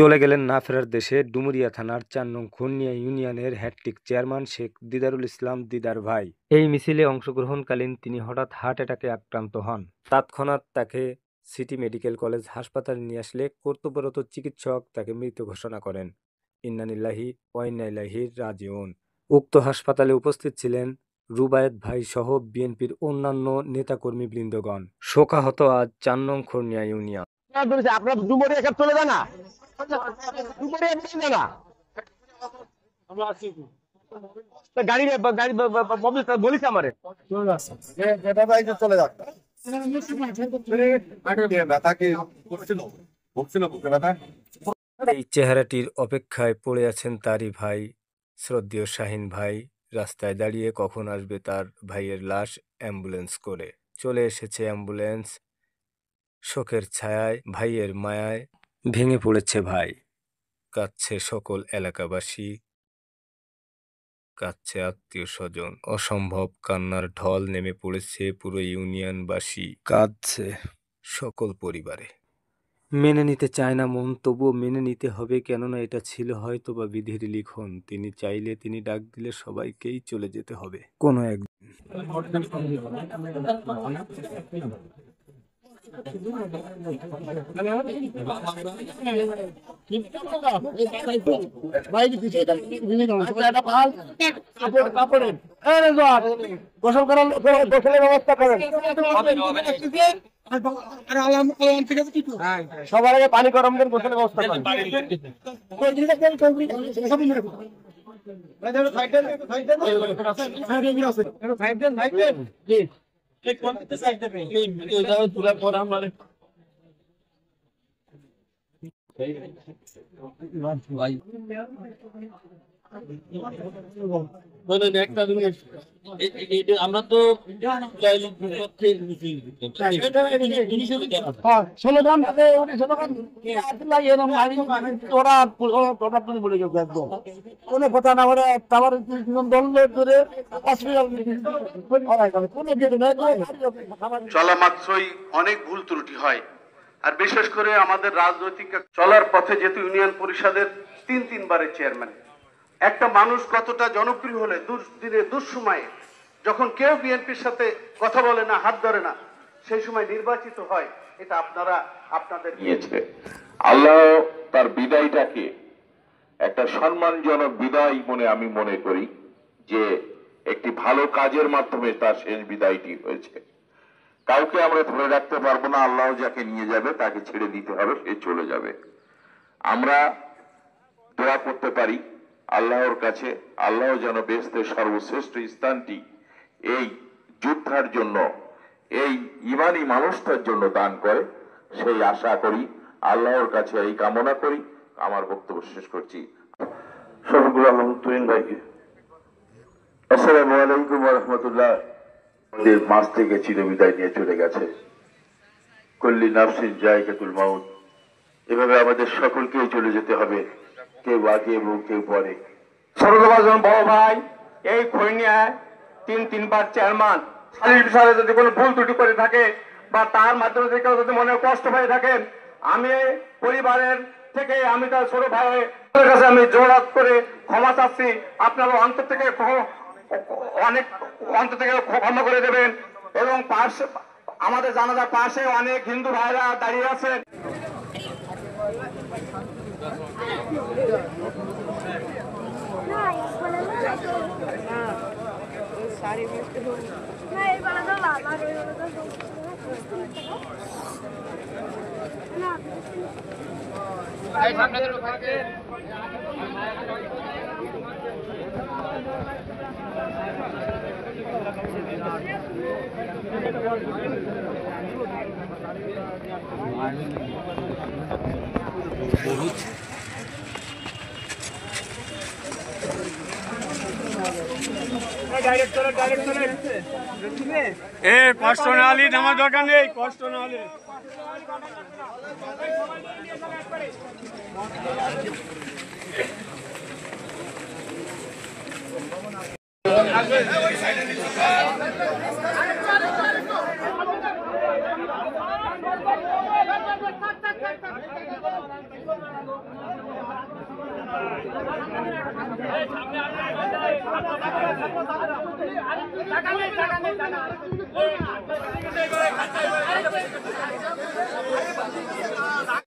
চলে গেলেন না ফেরার দেশে ডুমুরিয়া থানার ৪ নং খুলনিয়া ইউনিয়নের হ্যাট্রিক চেয়ারম্যান শেখ দিদারুল ইসলাম দিদার ভাই। এই মিছিলে অংশগ্রহণকালীন তিনি হঠাৎ হার্ট অ্যাটাকে আক্রান্ত হন। তৎক্ষণাৎ তাকে সিটি মেডিকেল কলেজ হাসপাতালে নিয়ে আসলে কর্তব্যরত চিকিৎসক তাকে মৃত ঘোষণা করেন। ইন্না লিল্লাহি ওয়া ইন্না ইলাইহি রাজিউন। উক্ত হাসপাতালে উপস্থিত ছিলেন রুবায়েত ভাই সহ বিএনপির অন্যান্য নেতাকর্মীবৃন্দগণ। শোকাহত আজ ৪ নং খুলনিয়া ইউনিয়ন। আপনার ডুমুরিয়া এখানে চলে যান না, ডুমুরিয়া চলে যান না, গাড়ি গাড়ি বলিস আমারে চলে যাক। এই চেহারাটির অপেক্ষায় পড়ে আছেন তারই ভাই শ্রদ্ধেয় শাহিন ভাই। রাস্তায় দাঁড়িয়ে কখন আসবে তার ভাইয়ের লাশ অ্যাম্বুলেন্স করে। চলে এসেছে অ্যাম্বুলেন্স। শোকের ছায়ায় ভাইয়ের মায়ায় ভেঙে পড়েছে ভাই। কাঁদছে সকল এলাকাবাসী, কাঁদছে আত্মীয় স্বজন। অসম্ভব কান্নার ঢল নেমে পড়েছে পুরো ইউনিয়নবাসী, কাঁদছে সকল পরিবারে। মেনে নিতে চায় না মন, তবুও মেনে নিতে হবে, কেননা এটা ছিল হয়তো বা বিধির লিখন। তিনি চাইলে, তিনি ডাক দিলে সবাইকেই চলে যেতে হবে কোনো একদিন। গোসল করার গোসলের ব্যবস্থা করেন, সবার আগে পানি গরম দেন, গোসলের ব্যবস্থা করেন। আমরা তো কোনো কথা না, ওরা আমার চলা মাত্রই অনেক ভুল ত্রুটি হয়, আর বিশেষ করে আমাদের রাজনৈতিক চলার পথে যেহেতু ইউনিয়ন পরিষদের তিনবারের চেয়ারম্যান, একটা মানুষ কতটা জনপ্রিয় হলে দুর্দিনে দুঃসময়ে যখন কেউ বিএনপির সাথে কথা বলে না, হাত ধরে না, সেই সময় নির্বাচিত হয়, এটা আপনারা আপনাদের নিয়েছে। আল্লাহ তার বিদায়টাকে একটা সম্মানজনক বিদায় আমি মনে করি যে একটি ভালো কাজের মাধ্যমে তার শেষ বিদায়টি হয়েছে। কাউকে আমরা ধরে রাখতে পারবো না, আল্লাহ যাকে নিয়ে যাবে তাকে ছেড়ে দিতে হবে, সে চলে যাবে। আমরা দোয়া করতে পারি আল্লাহর কাছে, আল্লাহ যেন বেহেশতের সর্বশ্রেষ্ঠ স্থানটি এই যোদ্ধার জন্য, এই ইমানি মানুষটার জন্য দান করে, সেই আশা করি, আল্লাহর কাছে এই কামনা করি। আমার বক্তব্য শেষ করছি। শফিকুল আলম তুহিন ভাইকে। আসসালামু আলাইকুম ওয়া রাহমাতুল্লাহ। আমাদের মাঝ থেকে চিরবিদায় নিয়ে চলে গেছে। কুল্লি নাফসিন যায়কাতুল মাউত। এভাবে আমাদের সকলকেই চলে যেতে হবে, কেউ আগে এবং কেউ পরে। সর্বজন বড় ভাই এই খুলনিয়ায় তিনবার চেয়ারম্যান, শারীরিক বিষয়ে যদি কোনো ভুল ত্রুটি করে থাকে বা তার মাধ্যমে কেউ যদি মনে কষ্ট পেয়ে থাকেন, আমি পরিবারের থেকে, আমি তার ছোট ভাইয়ের কাছে আমি জোরাত করে ক্ষমা চাচ্ছি। আপনারা অন্তর থেকে ক্ষমা করে দেবেন। এবং পাশে আমাদের জানাজার পাশে অনেক হিন্দু ভাইরা দাঁড়িয়ে আছেন। কষ্ট না হলে আমার দরকার নেই, কষ্ট না হলে টাকা নেই